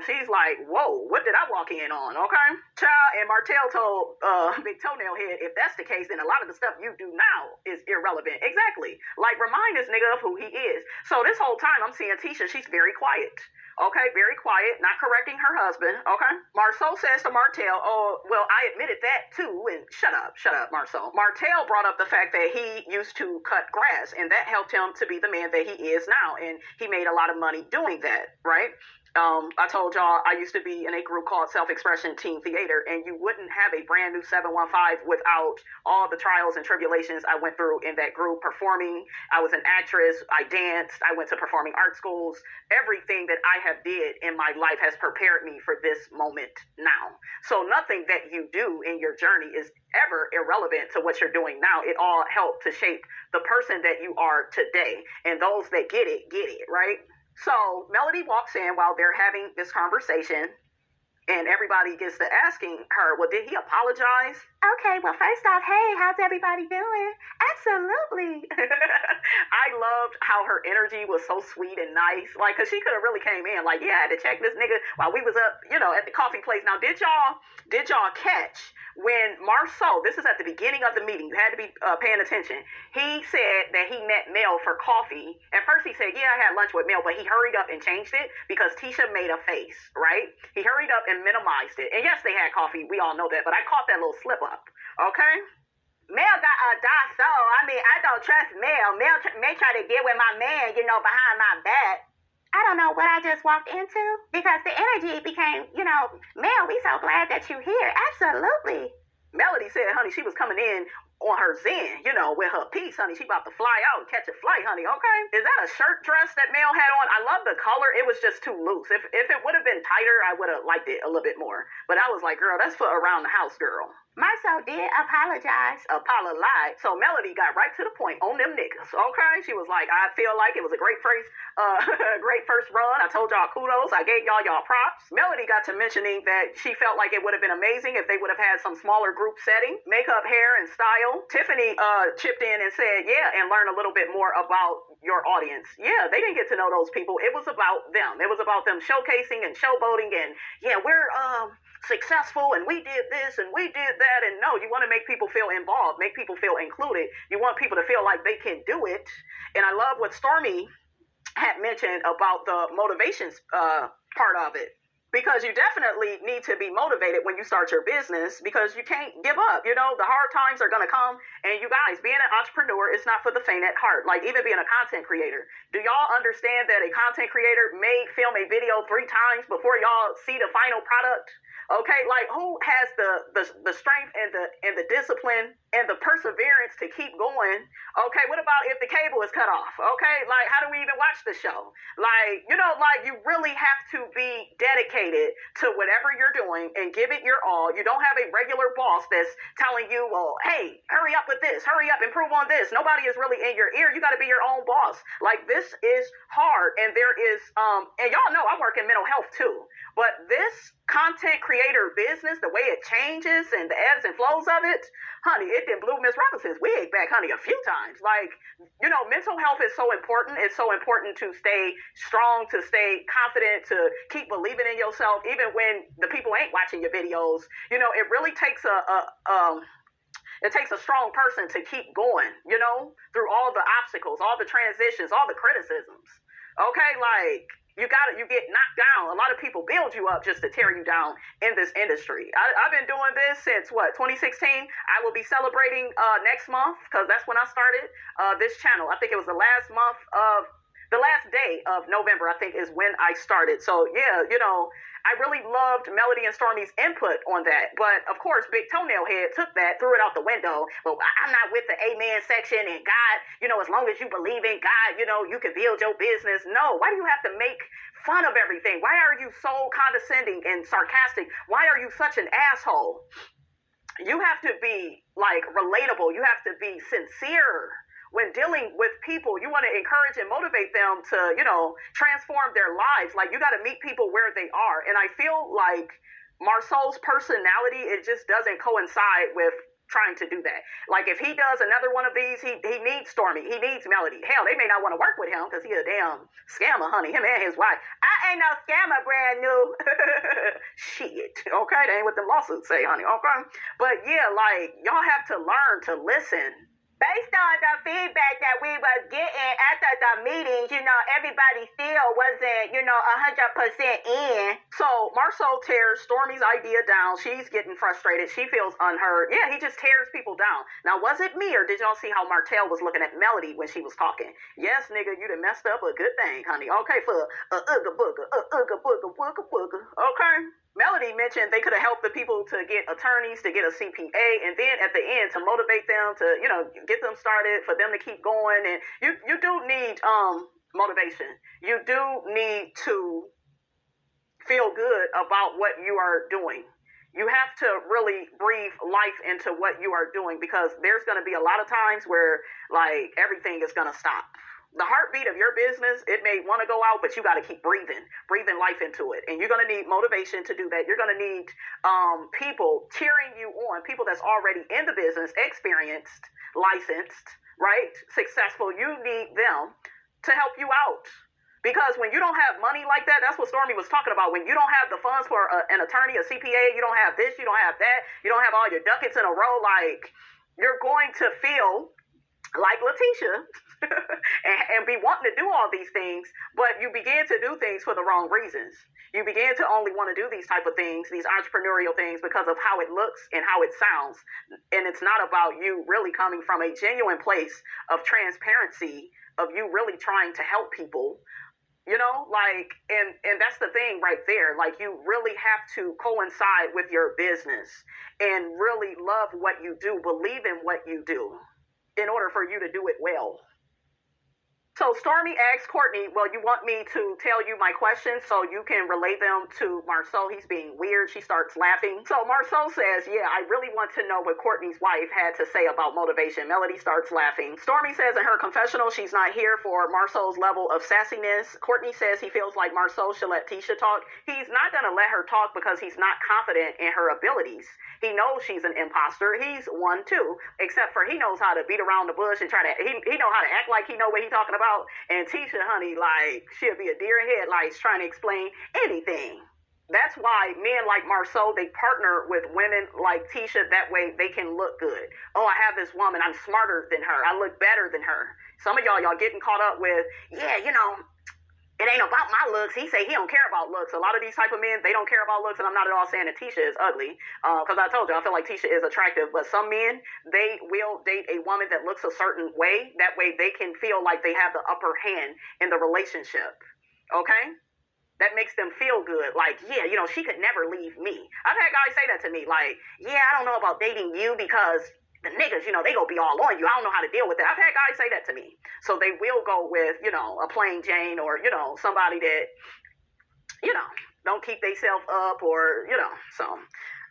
She's like, whoa, what did I walk in on? Okay. Child, and Martel told Big Toenail Head, if that's the case, then a lot of the stuff you do now is irrelevant. Exactly. Like, remind this nigga of who he is. So this whole time I'm seeing Tisha, she's very quiet. Okay, very quiet, not correcting her husband. Okay. Marsau says to Martel, oh, well, I admitted that too. And shut up, Marsau. Martel brought up the fact that he used to cut grass, and that helped him to be the man that he is now. And he made a lot of money doing that, right? I told y'all I used to be in a group called Self-Expression Teen Theater, and you wouldn't have a brand new 715 without all the trials and tribulations I went through in that group performing. I was an actress. I danced. I went to performing art schools. Everything that I have did in my life has prepared me for this moment now. So nothing that you do in your journey is ever irrelevant to what you're doing now. It all helped to shape the person that you are today. And those that get it, right? So Melody walks in while they're having this conversation, and everybody gets to asking her, well, did he apologize? Okay, well, first off, hey, how's everybody doing? Absolutely. I loved how her energy was so sweet and nice. Like, because she could have really came in like, yeah, I had to check this nigga while we was up, at the coffee place. Now, did y'all catch when Marsau, this is at the beginning of the meeting, you had to be paying attention. He said that he met Mel for coffee. At first he said, yeah, I had lunch with Mel, but he hurried up and changed it because Tisha made a face, right? He hurried up and minimized it. And yes, they had coffee. We all know that, but I caught that little slip up, okay? Mel got a dosso. I don't trust Mel. Mel may try to get with my man, behind my back. I don't know what I just walked into, because the energy became, Mel, we so glad that you're here. Absolutely. Melody said, honey, she was coming in on her zen, with her piece, honey. She about to fly out and catch a flight, honey, okay? Is that a shirt dress that Mel had on? I love the color. It was just too loose. If it would have been tighter, I would have liked it a little bit more. But I was like, girl, that's for around the house, girl. Marsau did apologize. Apologize. So Melody got right to the point on them niggas, okay? She was like, I feel like it was a great first run. I told y'all kudos. I gave y'all props. Melody got to mentioning that she felt like it would have been amazing if they would have had some smaller group setting, makeup, hair, and style. Tiffany chipped in and said, yeah, and learn a little bit more about your audience. Yeah, they didn't get to know those people. It was about them. It was about them showcasing and showboating, and yeah, we're successful, and we did this and we did that. And no, you want to make people feel involved, make people feel included. You want people to feel like they can do it. And I love what STORMI had mentioned about the motivations part of it, because you definitely need to be motivated when you start your business, because you can't give up. The hard times are going to come, and you guys, being an entrepreneur is not for the faint at heart. Like, even being a content creator, do y'all understand that a content creator may film a video 3 times before y'all see the final product? Okay, like, who has the strength and the discipline and the perseverance to keep going? Okay, what about if the cable is cut off? Okay, like, how do we even watch the show? Like, you really have to be dedicated to whatever you're doing and give it your all. You don't have a regular boss that's telling you, well, hey, hurry up with this, hurry up, improve on this. Nobody is really in your ear. You got to be your own boss. Like, this is hard, and there is, and y'all know I work in mental health too, but this content creator business, the way it changes and the ebbs and flows of it, honey, it done blew Miss Robinson's wig back, honey, a few times. Like, mental health is so important. It's so important to stay strong, to stay confident, to keep believing in yourself, even when the people ain't watching your videos. It really takes it takes a strong person to keep going, through all the obstacles, all the transitions, all the criticisms. Okay, like, you get knocked down. A lot of people build you up just to tear you down in this industry. I've been doing this since 2016. I will be celebrating next month because that's when I started this channel. I think it was the last day of November, I think, is when I started. So yeah, I really loved Melody and Stormi's input on that. But of course, Big Toenail Head took that, threw it out the window. Well, I'm not with the amen section and God, as long as you believe in God, you can build your business. No, why do you have to make fun of everything? Why are you so condescending and sarcastic? Why are you such an asshole? You have to be like relatable. You have to be sincere. When dealing with people, you want to encourage and motivate them to, transform their lives. Like, you got to meet people where they are. And I feel like Marsaul's personality, it just doesn't coincide with trying to do that. Like, if he does another one of these, he needs Stormi. He needs Melody. Hell, they may not want to work with him because he a damn scammer, honey. Him and his wife. I ain't no scammer, brand new. Shit. Okay? That ain't what the lawsuits say, honey. Okay? But yeah, like, y'all have to learn to listen. Based on the feedback that we were getting after the meetings, everybody still wasn't, 100% in. So Marsaul tears Stormi's idea down. She's getting frustrated. She feels unheard. Yeah, he just tears people down. Now, was it me, or did y'all see how Martel was looking at Melody when she was talking? Yes, nigga, you done messed up a good thing, honey. Okay, for ooga booga, ooga booga, booga booga. Okay. Melody mentioned they could have helped the people to get attorneys, to get a CPA, and then at the end to motivate them to, get them started, for them to keep going. And you do need motivation. You do need to feel good about what you are doing. You have to really breathe life into what you are doing, because there's going to be a lot of times where, like, everything is going to stop. The heartbeat of your business, it may want to go out, but you got to keep breathing life into it. And you're going to need motivation to do that. You're going to need people cheering you on, people that's already in the business, experienced, licensed, right, successful. You need them to help you out. Because when you don't have money like that, that's what Stormi was talking about. When you don't have the funds for an attorney, a CPA, you don't have this, you don't have that, you don't have all your ducats in a row, like, you're going to feel like Latisha and be wanting to do all these things, but you begin to do things for the wrong reasons. You begin to only want to do these type of things, these entrepreneurial things, because of how it looks and how it sounds. And it's not about you really coming from a genuine place of transparency, of you really trying to help people, and that's the thing right there. Like, you really have to coincide with your business and really love what you do, believe in what you do, in order for you to do it well. So Stormi asks Courtney, well, you want me to tell you my questions so you can relay them to Marsaul? He's being weird. She starts laughing. So Marsaul says, yeah, I really want to know what Courtney's wife had to say about motivation. Melody starts laughing. Stormi says in her confessional she's not here for Marsaul's level of sassiness. Courtney says he feels like Marsaul should let Tisha talk. He's not going to let her talk because he's not confident in her abilities. He knows she's an imposter. He's one too, except for he knows how to beat around the bush and he know how to act like he know what he's talking about. And Tisha, honey, like, she'll be a deer in headlights trying to explain anything. That's why men like Marsaul, they partner with women like Tisha. That way they can look good. Oh, I have this woman. I'm smarter than her. I look better than her. Some of y'all getting caught up with, it ain't about my looks. He say he don't care about looks. A lot of these type of men, they don't care about looks, and I'm not at all saying that Tisha is ugly, because I told you, I feel like Tisha is attractive, but some men, they will date a woman that looks a certain way. That way they can feel like they have the upper hand in the relationship, okay? That makes them feel good, like, yeah, she could never leave me. I've had guys say that to me, like, yeah, I don't know about dating you because the niggas, they gonna be all on you. I don't know how to deal with that. I've had guys say that to me. So they will go with, a plain Jane, or, somebody that, don't keep themselves up, or, so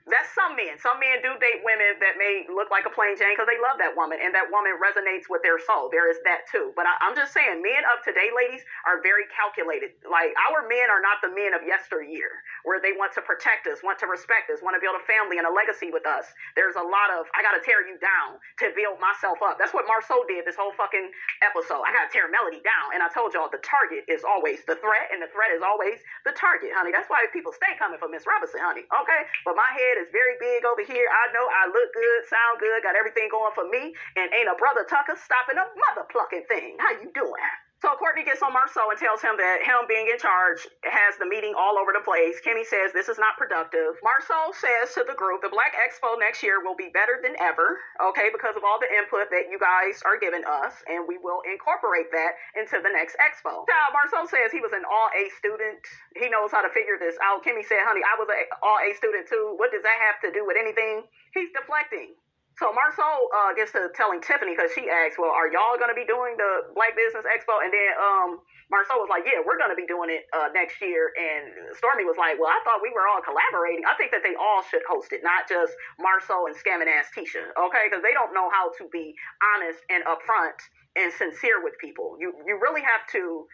that's some men. Some men do date women that may look like a plain Jane because they love that woman, and that woman resonates with their soul. There is that too. But I'm just saying, men of today, ladies, are very calculated. Like, our men are not the men of yesteryear, where they want to protect us, want to respect us, want to build a family and a legacy with us. There's a lot of, I got to tear you down to build myself up. That's what Marsaul did this whole fucking episode. I got to tear Melody down. And I told y'all, the target is always the threat, and the threat is always the target, honey. That's why people stay coming for Miss Robinson, honey. Okay? But my head is very big over here. I know I look good, sound good, got everything going for me, and ain't a brother Tucker stopping a mother plucking thing. How you doing? So Courtney gets on Marceau and tells him that him being in charge has the meeting all over the place. Kimmy says this is not productive. Marceau says to the group, the Black Expo next year will be better than ever, okay, because of all the input that you guys are giving us, and we will incorporate that into the next Expo. Now, Marceau says he was an all-A student. He knows how to figure this out. Kimmy said, honey, I was an all-A student too. What does that have to do with anything? He's deflecting. So Marceau gets to telling Tiffany, because she asked, well, are y'all going to be doing the Black Business Expo? And then Marceau was like, yeah, we're going to be doing it next year. And Stormy was like, well, I thought we were all collaborating. I think that they all should host it, not just Marceau and scamming ass Tisha, okay? Because they don't know how to be honest and upfront and sincere with people. You really have to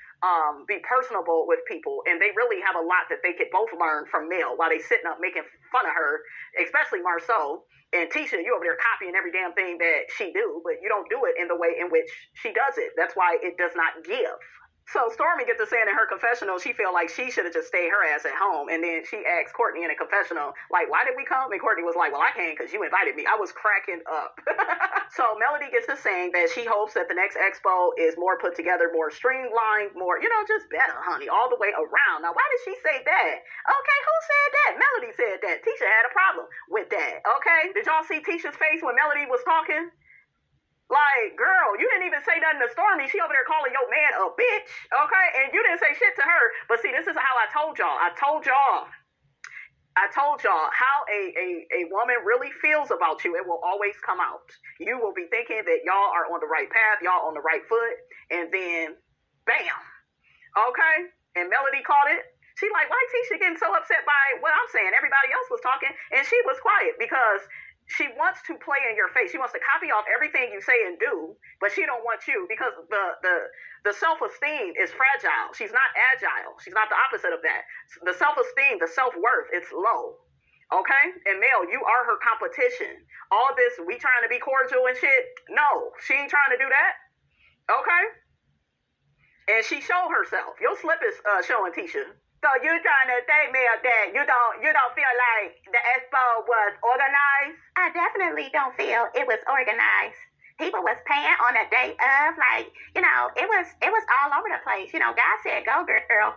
be personable with people, and they really have a lot that they could both learn from Mel while they sitting up making fun of her, especially Marceau. And Tisha, you over there copying every damn thing that she do, but you don't do it in the way in which she does it. That's why it does not give. So Stormy gets to saying in her confessional, she feel like she should have just stayed her ass at home. And then she asked Courtney in a confessional, like, why did we come? And Courtney was like, well, I came because you invited me. I was cracking up. So Melody gets to saying that she hopes that the next Expo is more put together, more streamlined, more, just better, honey, all the way around. Now, why did she say that? Okay, who said that? Melody said that. Tisha had a problem with that, okay? Did y'all see Tisha's face when Melody was talking? Like, girl, you didn't even say nothing to Stormy. She over there calling your man a bitch, okay? And you didn't say shit to her. But see, this is how I told y'all. I told y'all how a woman really feels about you. It will always come out. You will be thinking that y'all are on the right path, y'all on the right foot, and then, bam, okay? And Melody caught it. She like, why Tisha getting so upset by what I'm saying? Everybody else was talking, and she was quiet because she wants to play in your face. She wants to copy off everything you say and do, but she don't want you because the self-esteem is fragile. She's not agile. She's not the opposite of that. The self-esteem, the self-worth, it's low. Okay? And Mel, you are her competition. All this, we trying to be cordial and shit, no, she ain't trying to do that. Okay? And she showed herself. Your slip is showing Tisha. So you trying to say, Mel, that you don't feel like the Expo was organized? I definitely don't feel it was organized. People was paying on a day of, like, it was all over the place. God said, go, girl.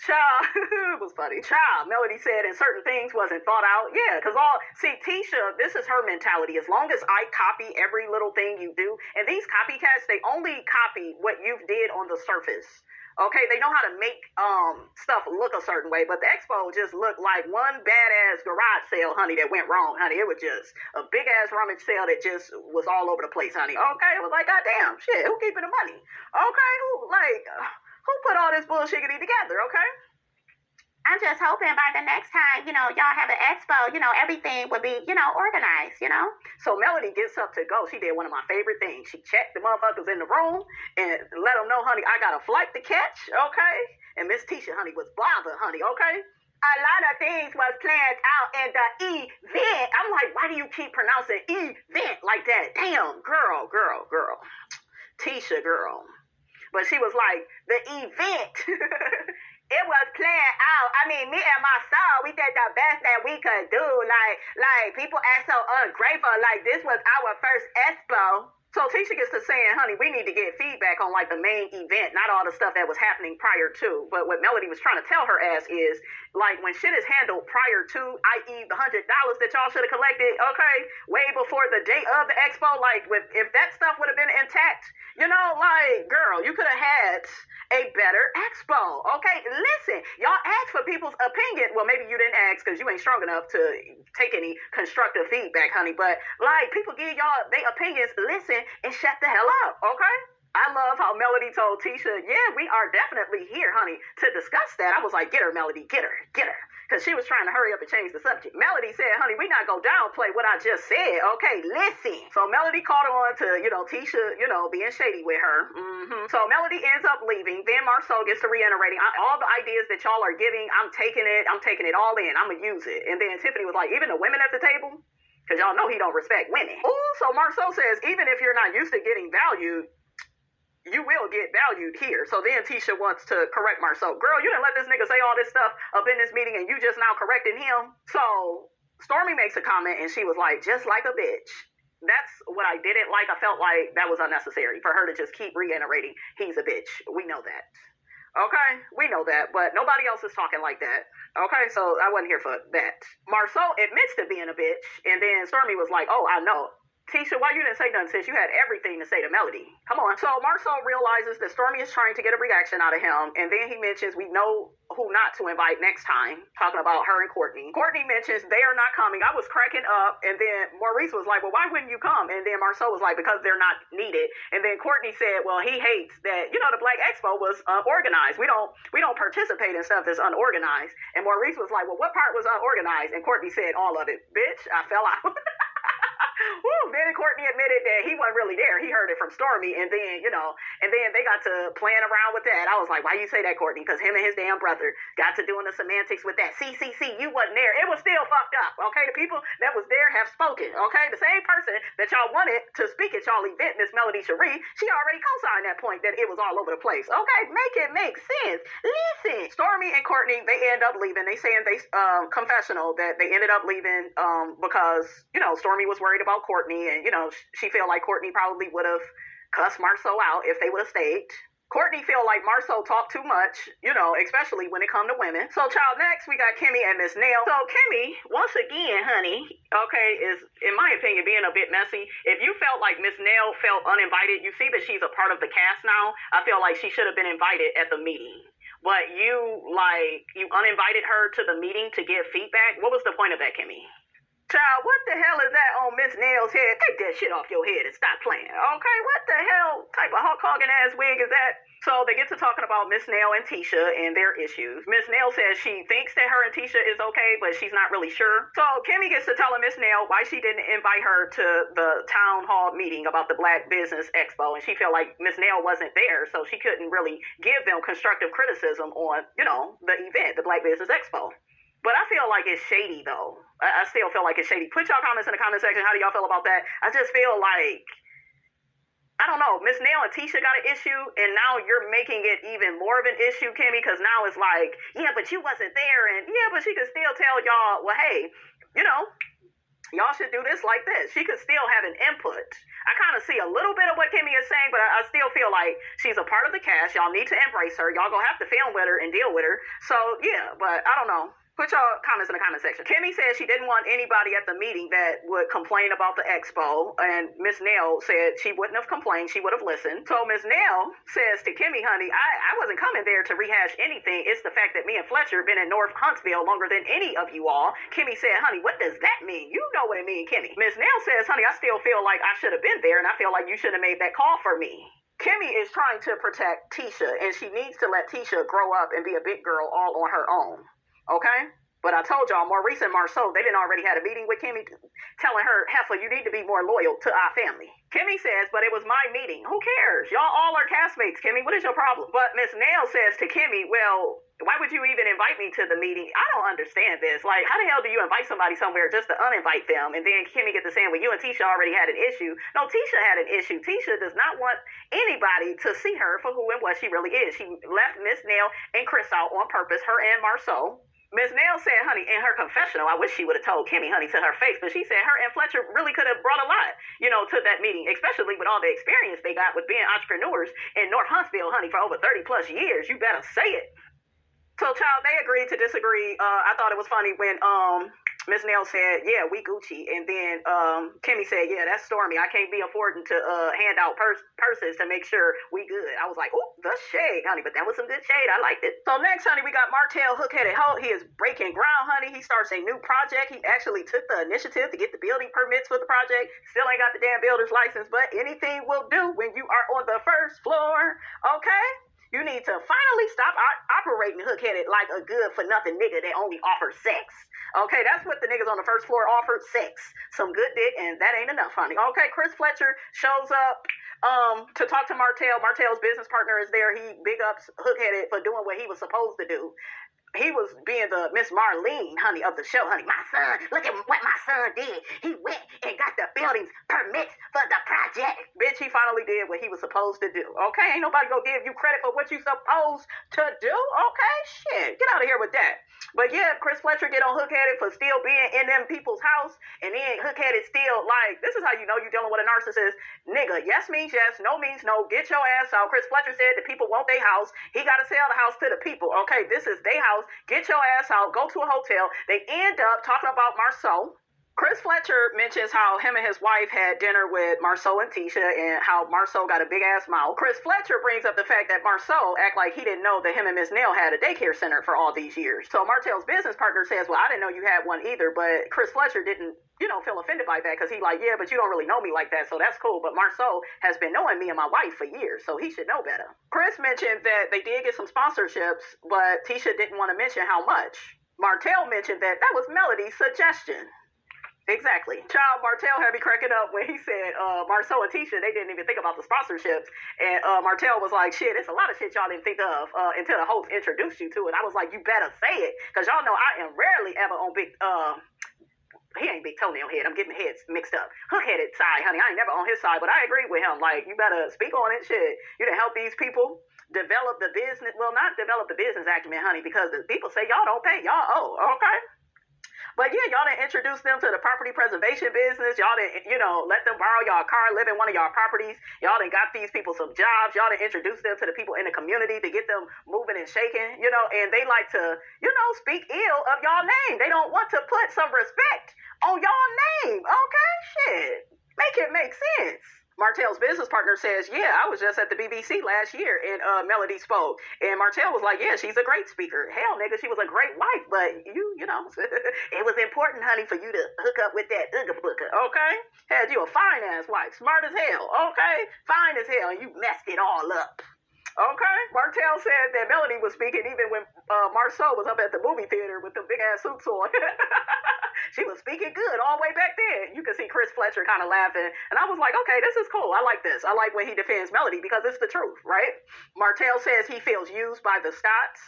Child, it was funny. Child, Melody said, and certain things wasn't thought out. Yeah, because Tisha, this is her mentality. As long as I copy every little thing you do, and these copycats, they only copy what you did on the surface. Okay, they know how to make stuff look a certain way, but the Expo just looked like one badass garage sale, honey, that went wrong, honey. It was just a big ass rummage sale that just was all over the place, honey. Okay, it was like, goddamn, shit, who keeping the money? Okay, who put all this bullshiggity together? Okay. I'm just hoping by the next time, y'all have an Expo, everything would be, organized, So Melody gets up to go. She did one of my favorite things. She checked the motherfuckers in the room and let them know, honey, I got a flight to catch, okay? And Miss Tisha, honey, was bothered, honey, okay? A lot of things was planned out in the event. I'm like, why do you keep pronouncing event like that? Damn, girl. Tisha, girl. But she was like, the event. It was planned out. I mean, me and my son, we did the best that we could do. Like people act so ungrateful. Like, this was our first Expo. So Tisha gets to saying, honey, we need to get feedback on, like, the main event, not all the stuff that was happening prior to. But what Melody was trying to tell her ass is, like, when shit is handled prior to, i.e. the $100 that y'all should have collected, okay, way before the day of the Expo, like, if that stuff would have been intact, like, girl, you could have had a better Expo, okay? Listen, y'all asked for people's opinion. Well, maybe you didn't ask because you ain't strong enough to take any constructive feedback, honey. But, like, people give y'all their opinions. Listen and shut the hell up, okay? I love how Melody told Tisha, yeah, we are definitely here, honey, to discuss that. I was like, get her, Melody, get her. Because she was trying to hurry up and change the subject. Melody said, honey, we not going to downplay what I just said, okay? Listen. So Melody caught on to, Tisha, being shady with her. Mm-hmm. So Melody ends up leaving. Then Marceau gets to reiterating, all the ideas that y'all are giving, I'm taking it all in. I'm going to use it. And then Tiffany was like, even the women at the table? Because y'all know he don't respect women. Ooh, so Marceau says, even if you're not used to getting valued, you will get valued here. So then Tisha wants to correct Marceau. Girl, you didn't let this nigga say all this stuff up in this meeting and you just now correcting him. So Stormy makes a comment and she was like, just like a bitch. that's what I didn't like. I felt like that was unnecessary for her to just keep reiterating, he's a bitch. We know that. Okay, we know that, but nobody else is talking like that. Okay, so I wasn't here for that. Marsau admits to being a bitch, and then STORMI was like, oh, I know. Tisha, why you didn't say nothing, sis? You had everything to say to Melody. Come on. So Marsau realizes that STORMI is trying to get a reaction out of him, and then he mentions we know who not to invite next time, talking about her and Courtney. Courtney mentions they are not coming. I was cracking up, and then Maurice was like, well, why wouldn't you come? And then Marsau was like, because they're not needed. And then Courtney said, well, he hates that, the Black Expo was unorganized. We don't participate in stuff that's unorganized. And Maurice was like, well, what part was unorganized? And Courtney said, all of it. Bitch, I fell out. Woo, then Courtney admitted that he wasn't really there. He heard it from STORMI, and then, and then they got to playing around with that. I was like, why you say that, Courtney? Because him and his damn brother got to doing the semantics with that. See, you wasn't there. It was still fucked up, okay? The people that was there have spoken, okay? The same person that y'all wanted to speak at y'all event, Miss Melodyshari, she already co-signed that point that it was all over the place, okay? Make it make sense. Listen, STORMI and Courtney, they end up leaving. They saying they confessional that they ended up leaving because, STORMI was worried about Courtney, and she felt like Courtney probably would have cussed Marsau out if they would have stayed. Courtney felt like Marsau talked too much, especially when it come to women. So, child, next we got Kimmy and Miss Nell. So, Kimmy, once again, honey, okay, is, in my opinion, being a bit messy. If you felt like Miss Nell felt uninvited, you see that she's a part of the cast now. I feel like she should have been invited at the meeting. But you uninvited her to the meeting to give feedback. What was the point of that, Kimmy? Child, what the hell is that on Miss Nell's head? Take that shit off your head and stop playing, okay? What the hell type of Hulk Hogan ass wig is that? So they get to talking about Miss Nell and Tisha and their issues. Miss Nell says she thinks that her and Tisha is okay, but she's not really sure. So Kimmy gets to telling Miss Nell why she didn't invite her to the town hall meeting about the Black Business Expo, and she felt like Miss Nell wasn't there, so she couldn't really give them constructive criticism on, the event, the Black Business Expo. But I feel like it's shady, though. I still feel like it's shady. Put y'all comments in the comment section. How do y'all feel about that? I just feel like, I don't know, Miss Nell and Tisha got an issue, and now you're making it even more of an issue, Kimmy, because now it's like, yeah, but you wasn't there, and yeah, but she could still tell y'all, well, hey, y'all should do this like this. She could still have an input. I kind of see a little bit of what Kimmy is saying, but I still feel like she's a part of the cast. Y'all need to embrace her. Y'all gonna have to film with her and deal with her. So, yeah, but I don't know. Put y'all comments in the comment section. Kimmy said she didn't want anybody at the meeting that would complain about the expo, and Miss Nell said she wouldn't have complained, she would have listened. So Miss Nell says to Kimmy, honey, I wasn't coming there to rehash anything. It's the fact that me and Fletcher have been in North Huntsville longer than any of you all. Kimmy said, honey, what does that mean? You know what it means, Kimmy. Miss Nell says, honey, I still feel like I should have been there, and I feel like you should have made that call for me. Kimmy is trying to protect Tisha, and she needs to let Tisha grow up and be a big girl all on her own. Okay? But I told y'all, Maurice and Marsau, they didn't already had a meeting with Kimmy telling her, Heifer, you need to be more loyal to our family. Kimmy says, but it was my meeting. Who cares? Y'all all are castmates, Kimmy. What is your problem? But Miss Nell says to Kimmy, well, why would you even invite me to the meeting? I don't understand this. Like, how the hell do you invite somebody somewhere just to uninvite them? And then Kimmy gets to saying, well, you and Tisha already had an issue. No, Tisha had an issue. Tisha does not want anybody to see her for who and what she really is. She left Miss Nell and Chris out on purpose, her and Marsau. Miss Nell said, honey, in her confessional, I wish she would have told Kimmy, honey, to her face, but she said her and Fletcher really could have brought a lot, to that meeting, especially with all the experience they got with being entrepreneurs in North Huntsville, honey, for over 30 plus years. You better say it. So, child, they agreed to disagree. I thought it was funny when Miss Nell said, yeah, we Gucci. And then Kimmy said, yeah, that's STORMI. I can't be affording to hand out purses to make sure we good. I was like, oh, the shade, honey. But that was some good shade. I liked it. So next, honey, we got Martel, hook-headed hoe. He is breaking ground, honey. He starts a new project. He actually took the initiative to get the building permits for the project. Still ain't got the damn builder's license, but anything will do when you are on the first floor, okay? You need to finally stop operating hook-headed like a good-for-nothing nigga that only offers sex. Okay, that's what the niggas on the first floor offered, sex. Some good dick, and that ain't enough, honey. Okay, Chris Fletcher shows up to talk to Martel. Martel's business partner is there. He big ups hook-headed for doing what he was supposed to do. he was being the Miss Marlene, honey, of the show, honey. My son, look at what my son did. He went and got the building's permits for the project. Bitch, he finally did what he was supposed to do. Okay, ain't nobody gonna give you credit for what you supposed to do. Okay, shit, get out of here with that. But yeah, Chris Fletcher get on hook-headed for still being in them people's house, and then hook-headed still like, this is how you know you're dealing with a narcissist. Nigga, yes means yes, no means no. Get your ass out. Chris Fletcher said the people want their house. He gotta sell the house to the people. Okay, this is their house. Get your ass out. Go to a hotel. They end up talking about Marceau. Chris Fletcher mentions how him and his wife had dinner with Marceau and Tisha and how Marceau got a big ass mouth. Chris Fletcher brings up the fact that Marceau act like he didn't know that him and Miss Nell had a daycare center for all these years. So Martel's business partner says, well, I didn't know you had one either, but Chris Fletcher didn't, feel offended by that because he like, yeah, but you don't really know me like that, so that's cool. But Marceau has been knowing me and my wife for years, so he should know better. Chris mentioned that they did get some sponsorships, but Tisha didn't want to mention how much. Martel mentioned that was Melody's suggestion. Exactly. Child, Martel had me cracking up when he said Marceau and Tisha, they didn't even think about the sponsorships. And Martel was like, shit, it's a lot of shit y'all didn't think of until the host introduced you to it. I was like, you better say it, because y'all know I am rarely ever on big, he ain't big toenail head. I'm getting heads mixed up. Hook-headed side, honey. I ain't never on his side, but I agree with him. Like, you better speak on it, shit. You done help these people develop the business. Well, not develop the business acumen, honey, because the people say y'all don't pay. Y'all owe, okay? But yeah, y'all done introduce them to the property preservation business. Y'all done, let them borrow y'all car, live in one of y'all properties. Y'all done got these people some jobs. Y'all done introduce them to the people in the community to get them moving and shaking, and they like to, speak ill of y'all name. They don't want to put some respect on y'all name. Okay, shit. Make it make sense. Martel's business partner says, yeah, I was just at the BBC last year and Melody spoke. And Martel was like, yeah, she's a great speaker. Hell, nigga, she was a great wife. But it was important, honey, for you to hook up with that ooga-booga, okay? Had you a fine-ass wife, smart as hell, okay? Fine as hell, and you messed it all up. Okay? Martel said that Melody was speaking even when Marceau was up at the movie theater with the big-ass suits on. She was speaking good all the way back then. You could see Chris Fletcher kind of laughing. And I was like, okay, this is cool. I like this. I like when he defends Melody because it's the truth, right? Martel says he feels used by the Scotts.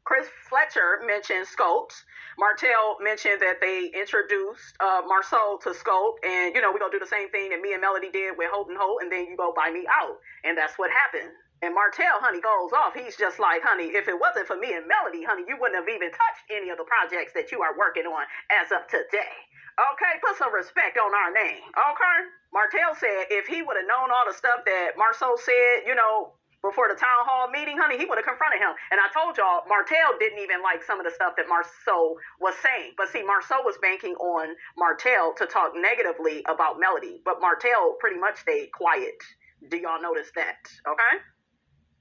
Chris Fletcher mentioned Scott. Martel mentioned that they introduced Marceau to Scott. And, we're going to do the same thing that me and Melody did with Holt and Holt. And then you go buy me out. And that's what happened. And Martel, honey, goes off. He's just like, honey, if it wasn't for me and Melody, honey, you wouldn't have even touched any of the projects that you are working on as of today. Okay, put some respect on our name. Okay? Martel said if he would have known all the stuff that Marceau said, before the town hall meeting, honey, he would have confronted him. And I told y'all, Martel didn't even like some of the stuff that Marceau was saying. But see, Marceau was banking on Martel to talk negatively about Melody. But Martel pretty much stayed quiet. Do y'all notice that? Okay?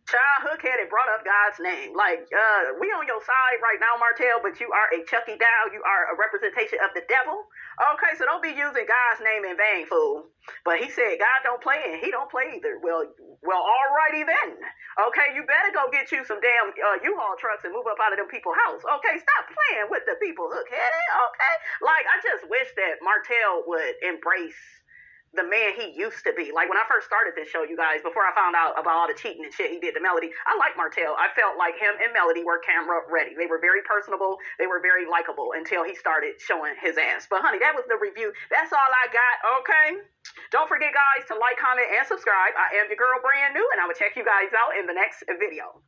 Child hook-headed brought up God's name. Like, we on your side right now, Martel, but you are a Chucky doll. You are a representation of the devil. Okay, so don't be using God's name in vain, fool. But he said God don't play and he don't play either. Well, alrighty then. Okay, you better go get you some damn U-Haul trucks and move up out of them people's house. Okay, stop playing with the people, hook-headed. Okay, like, I just wish that Martel would embrace the man he used to be. Like, when I first started this show, you guys, before I found out about all the cheating and shit he did to Melody, I like Martel. I felt like him and Melody were camera ready. They were very personable. They were very likable until he started showing his ass. But honey, that was the review. That's all I got, okay? Don't forget, guys, to like, comment, and subscribe. I am your girl, brand new, and I will check you guys out in the next video.